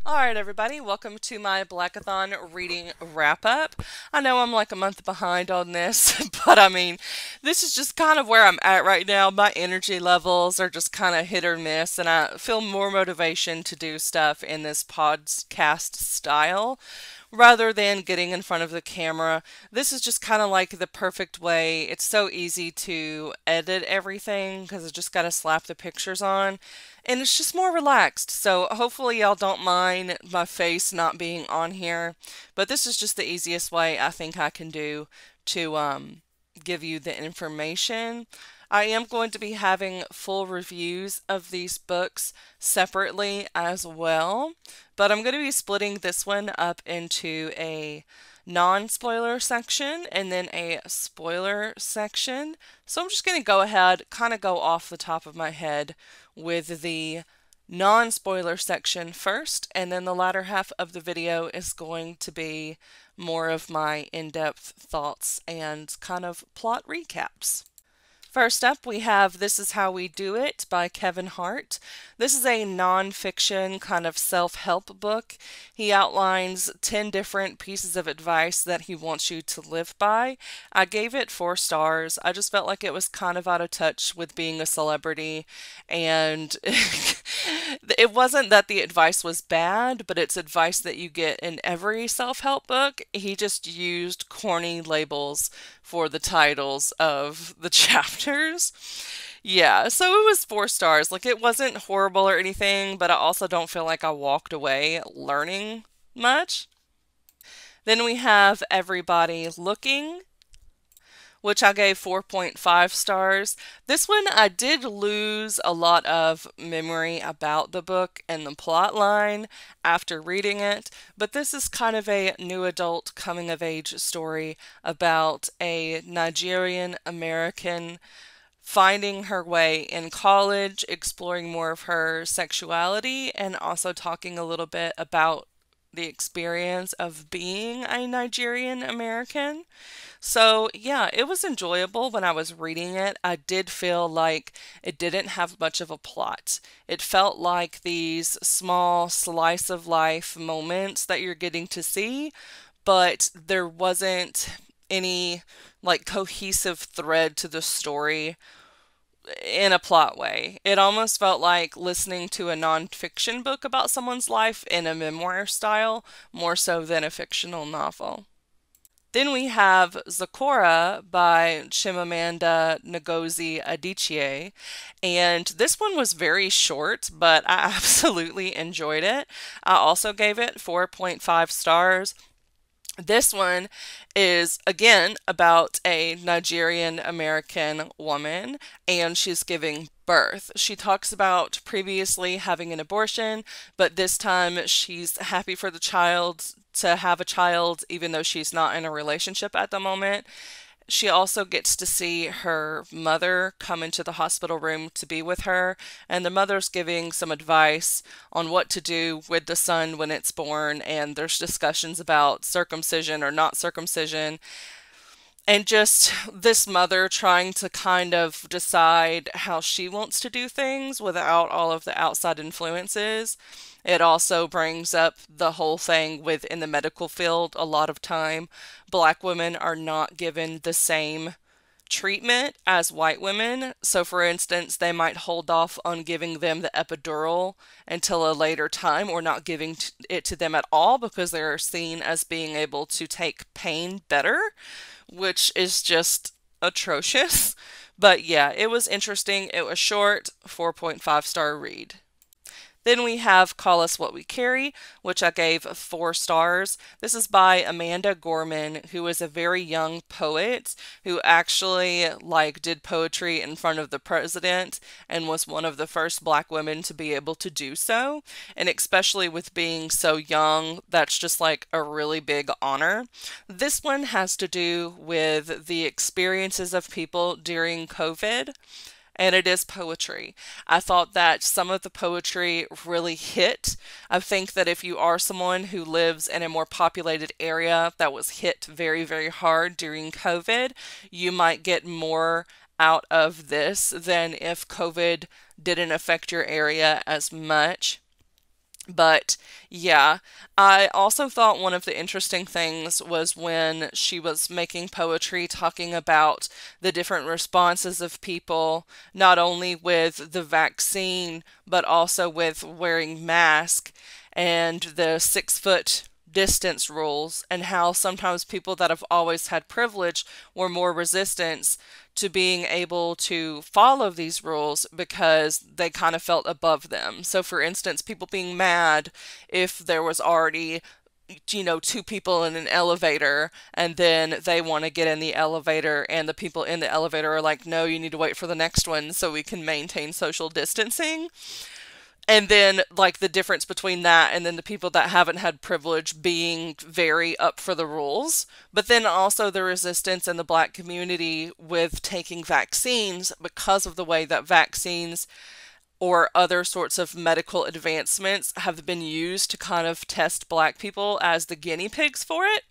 Alright everybody, welcome to my Blackathon reading wrap up. I know I'm like a month behind on this, but I mean, this is just kind of where I'm at right now. My energy levels are just kind of hit or miss, and I feel more motivation to do stuff in this podcast style rather than getting in front of the camera. This is just kind of like the perfect way. It's so easy to edit everything because I just got to slap the pictures on and it's just more relaxed. So hopefully y'all don't mind my face not being on here, but this is just the easiest way I think I can do to give you the information. I am going to be having full reviews of these books separately as well, but I'm going to be splitting this one up into a non-spoiler section and then a spoiler section. So I'm just going to go ahead, kind of go off the top of my head with the non-spoiler section first, and then the latter half of the video is going to be more of my in-depth thoughts and kind of plot recaps. First up, we have This Is How We Do It by Kevin Hart. This is a non-fiction kind of self-help book. He outlines 10 different pieces of advice that he wants you to live by. I gave it 4 stars. I just felt like it was kind of out of touch with being a celebrity, and it wasn't that the advice was bad, but it's advice that you get in every self-help book. He just used corny labels for the titles of the chapters. Yeah, so it was 4 stars. Like, it wasn't horrible or anything, but I also don't feel like I walked away learning much. Then we have Everybody Looking, which I gave 4.5 stars. This one, I did lose a lot of memory about the book and the plot line after reading it, but this is kind of a new adult coming of age story about a Nigerian American finding her way in college, exploring more of her sexuality, and also talking a little bit about the experience of being a Nigerian American. So, yeah, it was enjoyable when I was reading it. I did feel like it didn't have much of a plot. It felt like these small slice of life moments that you're getting to see, but there wasn't any like cohesive thread to the story in a plot way. It almost felt like listening to a nonfiction book about someone's life in a memoir style, more so than a fictional novel. Then we have Zikora by Chimamanda Ngozi Adichie, and this one was very short, but I absolutely enjoyed it. I also gave it 4.5 stars. This one is, again, about a Nigerian American woman, and she's giving birth. She talks about previously having an abortion, but this time she's happy for the child to have a child, even though she's not in a relationship at the moment. She also gets to see her mother come into the hospital room to be with her, and the mother's giving some advice on what to do with the son when it's born, and there's discussions about circumcision or not circumcision, and just this mother trying to kind of decide how she wants to do things without all of the outside influences. It also brings up the whole thing within the medical field. A lot of time, Black women are not given the same treatment as white women. So, for instance, they might hold off on giving them the epidural until a later time, or not giving it to them at all because they're seen as being able to take pain better, which is just atrocious. But yeah, it was interesting. It was short, 4.5-star read. Then we have Call Us What We Carry, which I gave 4 stars. This is by Amanda Gorman, who is a very young poet who actually did poetry in front of the president and was one of the first Black women to be able to do so. And especially with being so young, that's just like a really big honor. This one has to do with the experiences of people during COVID, and it is poetry. I thought that some of the poetry really hit. I think that if you are someone who lives in a more populated area that was hit very, very hard during COVID, you might get more out of this than if COVID didn't affect your area as much. But yeah, I also thought one of the interesting things was when she was making poetry talking about the different responses of people, not only with the vaccine, but also with wearing masks and the 6 foot distance rules, and how sometimes people that have always had privilege were more resistant to being able to follow these rules because they kind of felt above them. So, for instance, people being mad if there was already, two people in an elevator and then they want to get in the elevator and the people in the elevator are like, no, you need to wait for the next one so we can maintain social distancing. And then, like, the difference between that and then the people that haven't had privilege being very up for the rules. But then also the resistance in the black community with taking vaccines because of the way that vaccines or other sorts of medical advancements have been used to kind of test black people as the guinea pigs for it.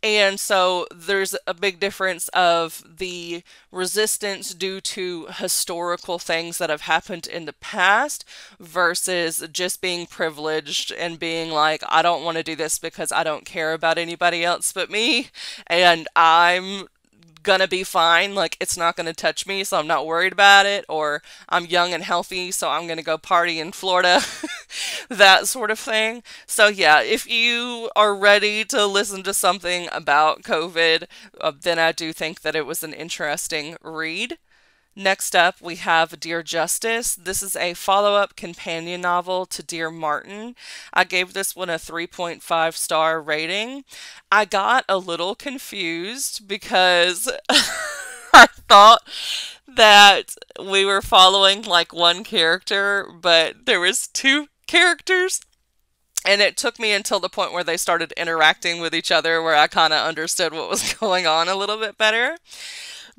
And so there's a big difference of the resistance due to historical things that have happened in the past versus just being privileged and being like, I don't want to do this because I don't care about anybody else but me, and I'm gonna be fine. Like, it's not gonna touch me, so I'm not worried about it. Or I'm young and healthy, so I'm gonna go party in Florida. That sort of thing. So, yeah, if you are ready to listen to something about COVID, then I do think that it was an interesting read. Next up, we have Dear Justice. This is a follow up companion novel to Dear Martin. I gave this one a 3.5-star rating. I got a little confused because I thought that we were following like one character, but there was two characters. And it took me until the point where they started interacting with each other where I kind of understood what was going on a little bit better.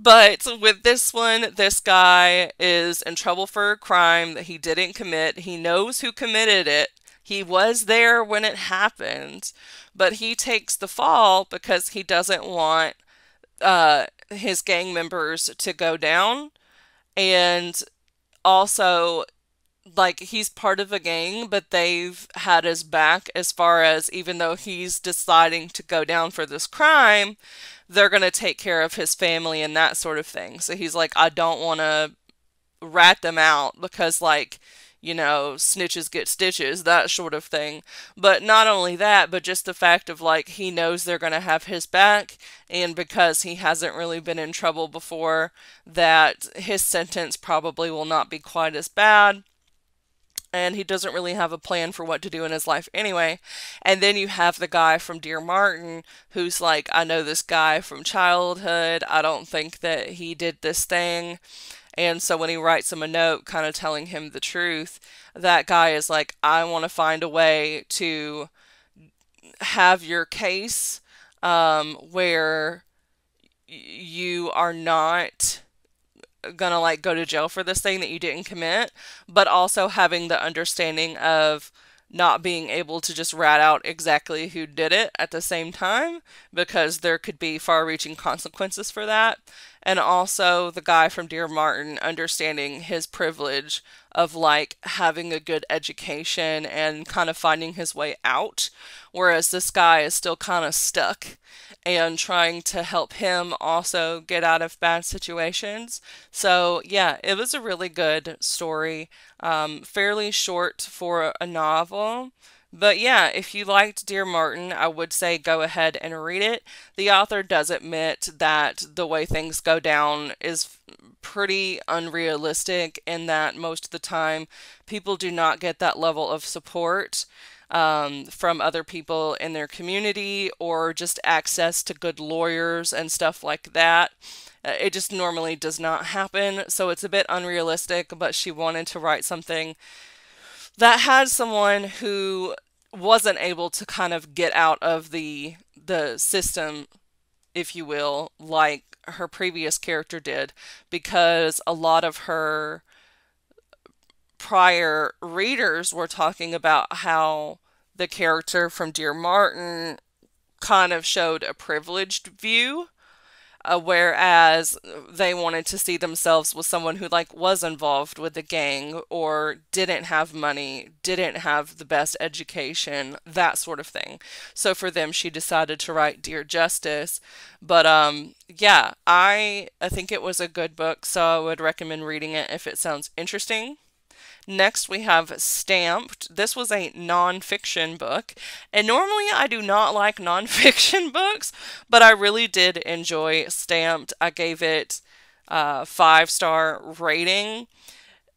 But with this one, this guy is in trouble for a crime that he didn't commit. He knows who committed it. He was there when it happened, but he takes the fall because he doesn't want his gang members to go down. And also, like, he's part of a gang, but they've had his back as far as even though he's deciding to go down for this crime, they're going to take care of his family and that sort of thing. So he's like, I don't want to rat them out because, like, snitches get stitches, that sort of thing. But not only that, but just the fact of, like, he knows they're going to have his back, and because he hasn't really been in trouble before, that his sentence probably will not be quite as bad, and he doesn't really have a plan for what to do in his life anyway. And then you have the guy from Dear Martin who's like, I know this guy from childhood. I don't think that he did this thing. And so when he writes him a note kind of telling him the truth, that guy is like, I want to find a way to have your case where you are not gonna like go to jail for this thing that you didn't commit, but also having the understanding of not being able to just rat out exactly who did it at the same time, because there could be far-reaching consequences for that. And also the guy from Dear Martin understanding his privilege of like having a good education and kind of finding his way out, whereas this guy is still kind of stuck and trying to help him also get out of bad situations. So, yeah, it was a really good story. Fairly short for a novel. But yeah, if you liked Dear Martin, I would say go ahead and read it. The author does admit that the way things go down is pretty unrealistic, in that most of the time people do not get that level of support from other people in their community or just access to good lawyers and stuff like that. It just normally does not happen, so it's a bit unrealistic, but she wanted to write something that had someone who wasn't able to kind of get out of the system, if you will, like her previous character did, because a lot of her prior readers were talking about how the character from Dear Martin kind of showed a privileged view whereas they wanted to see themselves with someone who like was involved with the gang or didn't have money, didn't have the best education, that sort of thing. So for them, she decided to write Dear Justice. But yeah, I think it was a good book, so I would recommend reading it if it sounds interesting. Next, we have Stamped. This was a nonfiction book, and normally I do not like nonfiction books, but I really did enjoy Stamped. I gave it a 5-star rating,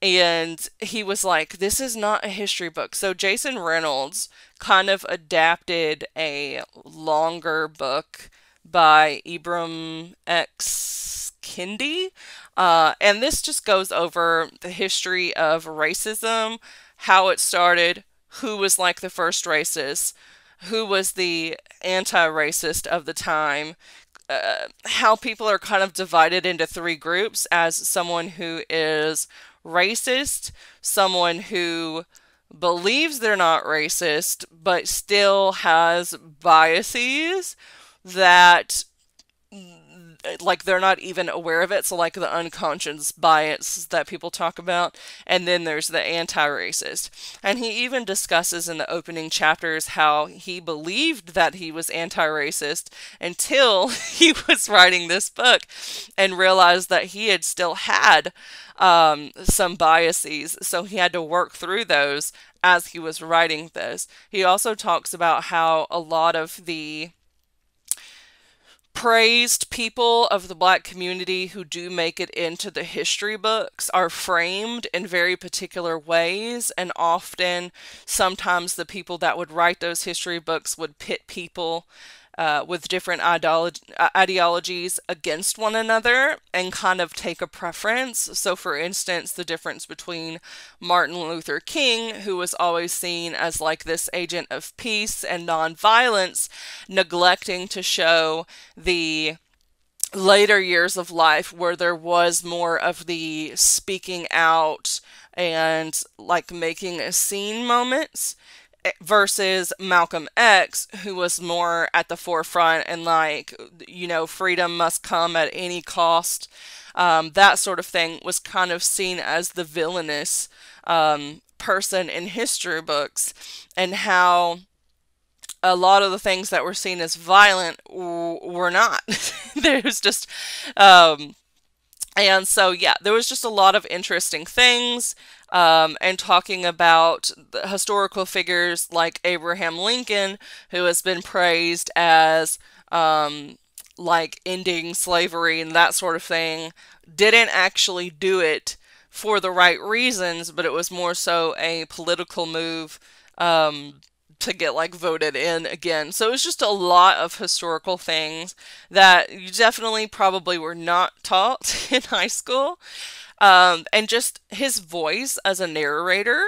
and he was like, "This is not a history book." So Jason Reynolds kind of adapted a longer book by Ibram X. Kendi. And this just goes over the history of racism, how it started, who was like the first racist, who was the anti-racist of the time, how people are kind of divided into 3 groups as someone who is racist, someone who believes they're not racist, but still has biases that like they're not even aware of it. So like the unconscious bias that people talk about. And then there's the anti-racist. And he even discusses in the opening chapters how he believed that he was anti-racist until he was writing this book and realized that he had still had some biases. So he had to work through those as he was writing this. He also talks about how a lot of the praised people of the Black community who do make it into the history books are framed in very particular ways, and often sometimes the people that would write those history books would pit people with different ideologies against one another and kind of take a preference. So for instance, the difference between Martin Luther King, who was always seen as like this agent of peace and nonviolence, neglecting to show the later years of life where there was more of the speaking out and like making a scene moments, versus Malcolm X, who was more at the forefront and like, you know, freedom must come at any cost. That sort of thing was kind of seen as the villainous person in history books, and how a lot of the things that were seen as violent were not. There's just, and so, yeah, there was just a lot of interesting things, and talking about the historical figures like Abraham Lincoln, who has been praised as, like, ending slavery and that sort of thing, didn't actually do it for the right reasons, but it was more so a political move, to get like voted in again. So it was just a lot of historical things that you definitely probably were not taught in high school. And just his voice as a narrator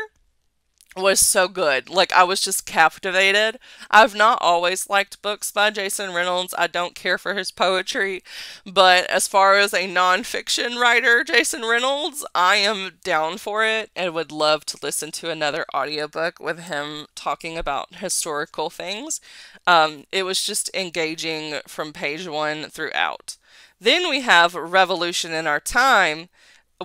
was so good. Like, I was just captivated. I've not always liked books by Jason Reynolds. I don't care for his poetry. But as far as a nonfiction writer, Jason Reynolds, I am down for it and would love to listen to another audiobook with him talking about historical things. It was just engaging from page 1 throughout. Then we have Revolution in Our Time,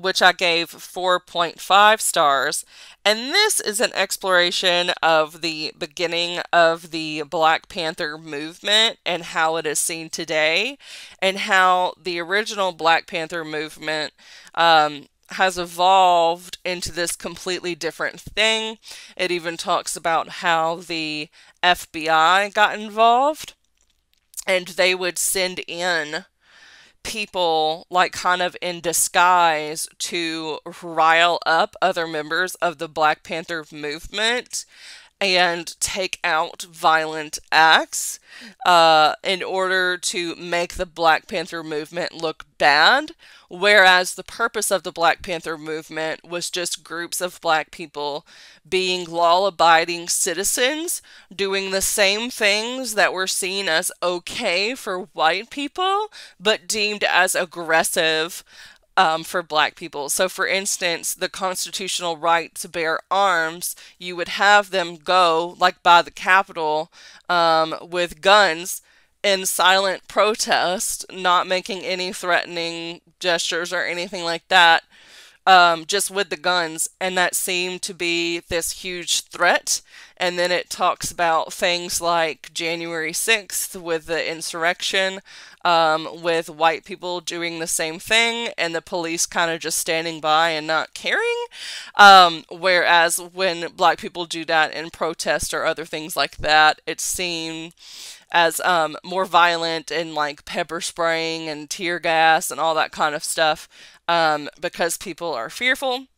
which I gave 4.5 stars. And this is an exploration of the beginning of the Black Panther movement and how it is seen today, and how the original Black Panther movement has evolved into this completely different thing. It even talks about how the FBI got involved, and they would send in people like kind of in disguise to rile up other members of the Black Panther movement and take out violent acts in order to make the Black Panther movement look bad, whereas the purpose of the Black Panther movement was just groups of Black people being law-abiding citizens, doing the same things that were seen as okay for white people, but deemed as aggressive for Black people. So for instance, the constitutional right to bear arms, you would have them go like by the Capitol with guns in silent protest, not making any threatening gestures or anything like that, just with the guns, and that seemed to be this huge threat. And then it talks about things like January 6th with the insurrection, with white people doing the same thing, and the police kind of just standing by and not caring. Whereas when black people do that in protest or other things like that, it's seen as more violent and like pepper spraying and tear gas and all that kind of stuff, because people are fearful.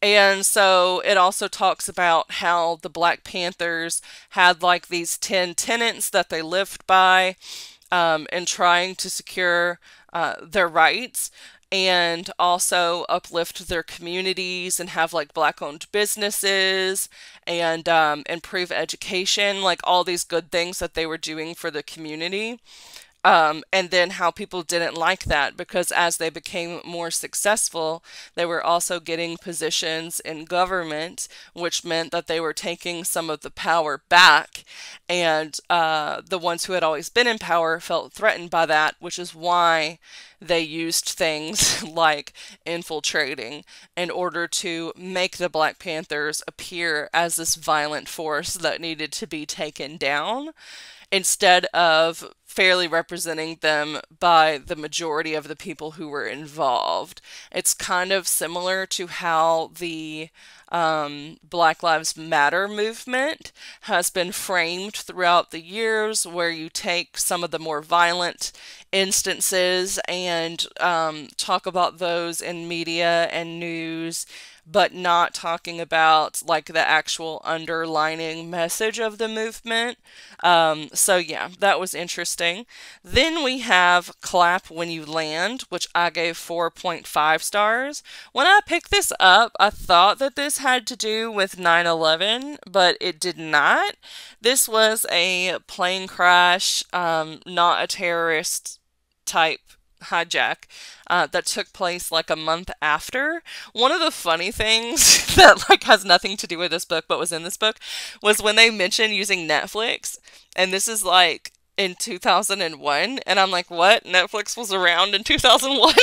And so it also talks about how the Black Panthers had like these 10 tenets that they lived by, in trying to secure their rights, and also uplift their communities and have like black owned businesses, and improve education, like all these good things that they were doing for the community. And then how people didn't like that because as they became more successful, they were also getting positions in government, which meant that they were taking some of the power back. And the ones who had always been in power felt threatened by that, which is why they used things like infiltrating in order to make the Black Panthers appear as this violent force that needed to be taken down, instead of fairly representing them by the majority of the people who were involved. It's kind of similar to how the Black Lives Matter movement has been framed throughout the years, where you take some of the more violent instances and talk about those in media and news, but not talking about like the actual underlining message of the movement. So yeah, that was interesting. Then we have Clap When You Land, which I gave 4.5 stars. When I picked this up, I thought that this had to do with 9/11, but it did not. This was a plane crash, not a terrorist type hijack, that took place like a month after. One of the funny things that like has nothing to do with this book but was in this book was when they mentioned using Netflix, and this is like in 2001, and I'm like, what? Netflix was around in 2001?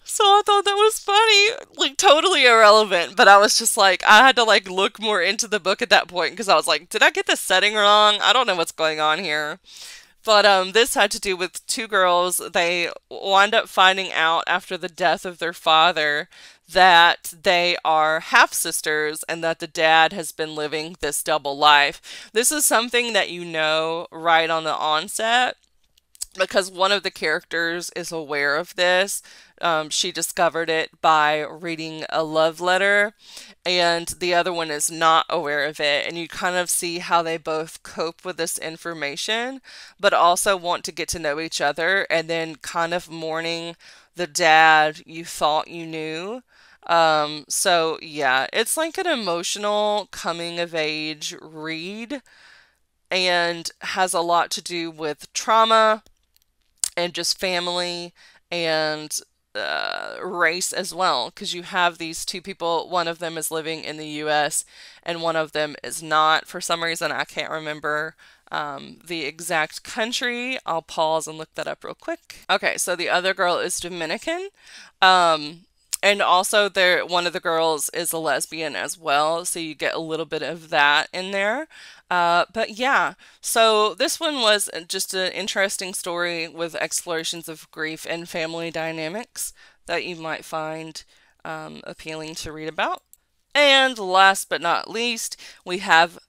So I thought that was funny, like totally irrelevant, but I was just like, I had to like look more into the book at that point because I was like, did I get the setting wrong? I don't know what's going on here. But this had to do with two girls. They wind up finding out after the death of their father that they are half sisters and that the dad has been living this double life. This is something that you know right on the onset because one of the characters is aware of this. She discovered it by reading a love letter, and the other one is not aware of it. And you kind of see how they both cope with this information, but also want to get to know each other, and then kind of mourning the dad you thought you knew. So yeah, it's like an emotional coming of age read and has a lot to do with trauma and just family and race as well, because you have these two people. One of them is living in the US and one of them is not. For some reason, I can't remember the exact country. I'll pause and look that up real quick. Okay, so the other girl is Dominican. And also there one of the girls is a lesbian as well, so you get a little bit of that in there. But yeah, so this one was just an interesting story with explorations of grief and family dynamics that you might find appealing to read about. And last but not least, we have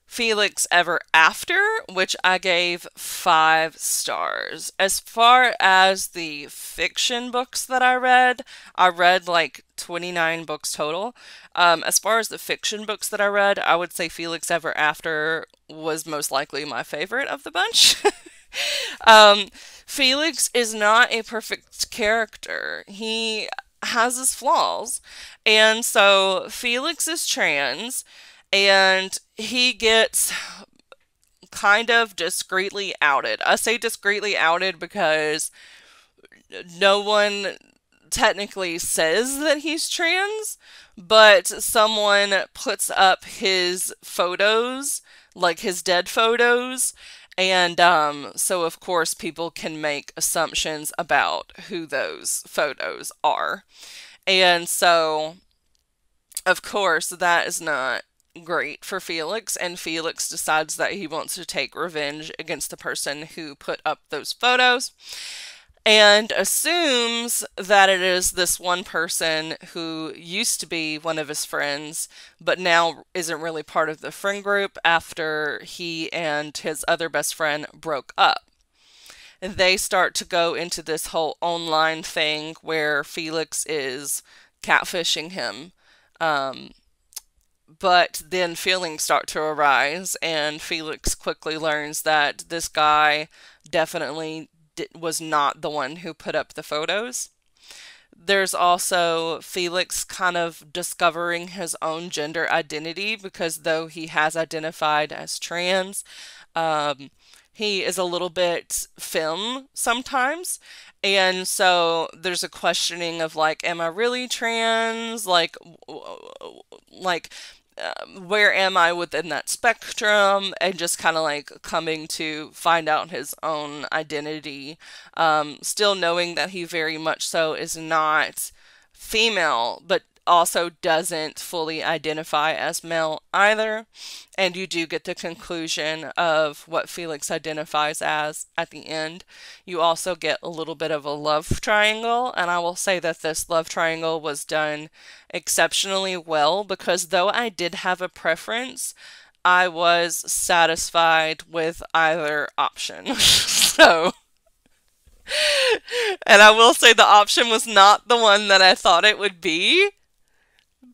Felix Ever After, which I gave 5 stars. As far as the fiction books that I read like 29 books total. As far as the fiction books that I read, I would say Felix Ever After was most likely my favorite of the bunch. Felix is not a perfect character. He has his flaws. And so Felix is trans, and he gets kind of discreetly outed. I say discreetly outed because no one technically says that he's trans, but someone puts up his photos, like his dead photos, and so of course people can make assumptions about who those photos are. And so, of course, that is not great for Felix, and Felix decides that he wants to take revenge against the person who put up those photos and assumes that it is this one person who used to be one of his friends, but now isn't really part of the friend group after he and his other best friend broke up. And they start to go into this whole online thing where Felix is catfishing him. Um, but then feelings start to arise, and Felix quickly learns that this guy definitely was not the one who put up the photos. There's also Felix kind of discovering his own gender identity because though he has identified as trans, um, he is a little bit femme sometimes. And so there's a questioning of like, am I really trans? Like, where am I within that spectrum? And just kind of like coming to find out his own identity. Still knowing that he very much so is not female, but also doesn't fully identify as male either. And you do get the conclusion of what Felix identifies as at the end. You also get a little bit of a love triangle, and I will say that this love triangle was done exceptionally well because though I did have a preference, I was satisfied with either option. So, and I will say the option was not the one that I thought it would be.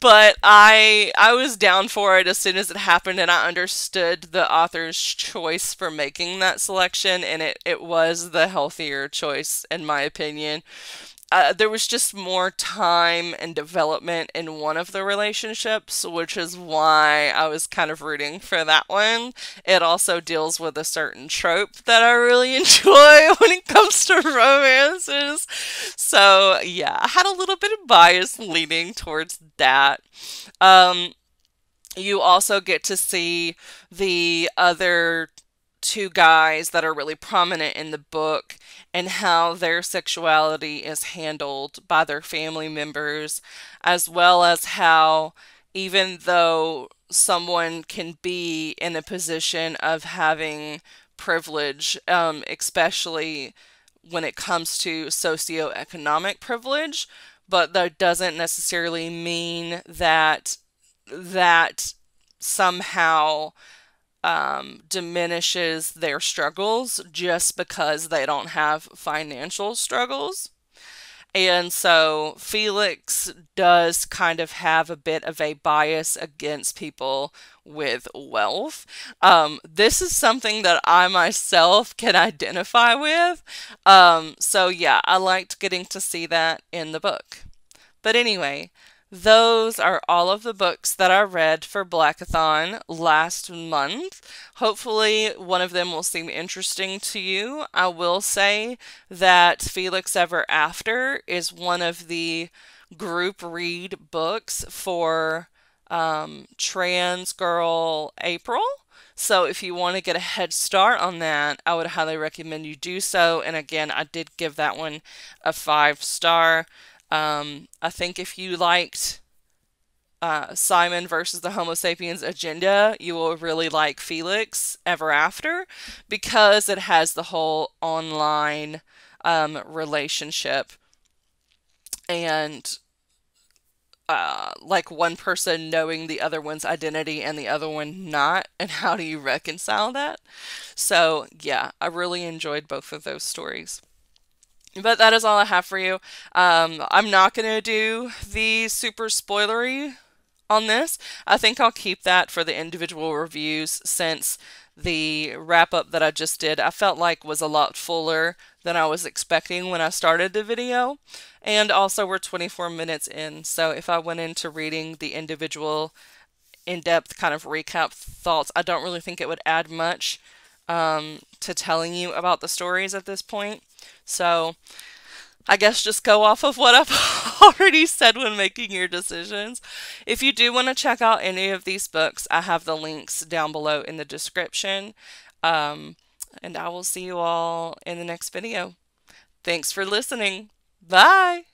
But I was down for it as soon as it happened, and I understood the author's choice for making that selection, and it was the healthier choice, in my opinion. There was just more time and development in one of the relationships, which is why I was kind of rooting for that one. It also deals with a certain trope that I really enjoy when it comes to romances. So, yeah, I had a little bit of bias leaning towards that. Um, you also get to see the other two guys that are really prominent in the book and how their sexuality is handled by their family members, as well as how even though someone can be in a position of having privilege, especially when it comes to socioeconomic privilege, but that doesn't necessarily mean that somehow diminishes their struggles just because they don't have financial struggles. And so Felix does kind of have a bit of a bias against people with wealth. This is something that I myself can identify with. So yeah, I liked getting to see that in the book. But anyway, those are all of the books that I read for Blackathon last month. Hopefully one of them will seem interesting to you. I will say that Felix Ever After is one of the group read books for trans girl April. So if you want to get a head start on that, I would highly recommend you do so. And again, I did give that one a 5-star. I think if you liked Simon versus the Homo sapiens agenda, you will really like Felix Ever After because it has the whole online relationship and like one person knowing the other one's identity and the other one not, and how do you reconcile that? So yeah, I really enjoyed both of those stories. But that is all I have for you. I'm not going to do the super spoilery on this. I think I'll keep that for the individual reviews since the wrap-up that I just did I felt like was a lot fuller than I was expecting when I started the video. And also we're 24 minutes in, so if I went into reading the individual in-depth kind of recap thoughts, I don't really think it would add much to telling you about the stories at this point. So I guess just go off of what I've already said when making your decisions. If you do want to check out any of these books, I have the links down below in the description. Um, and I will see you all in the next video. Thanks for listening. Bye.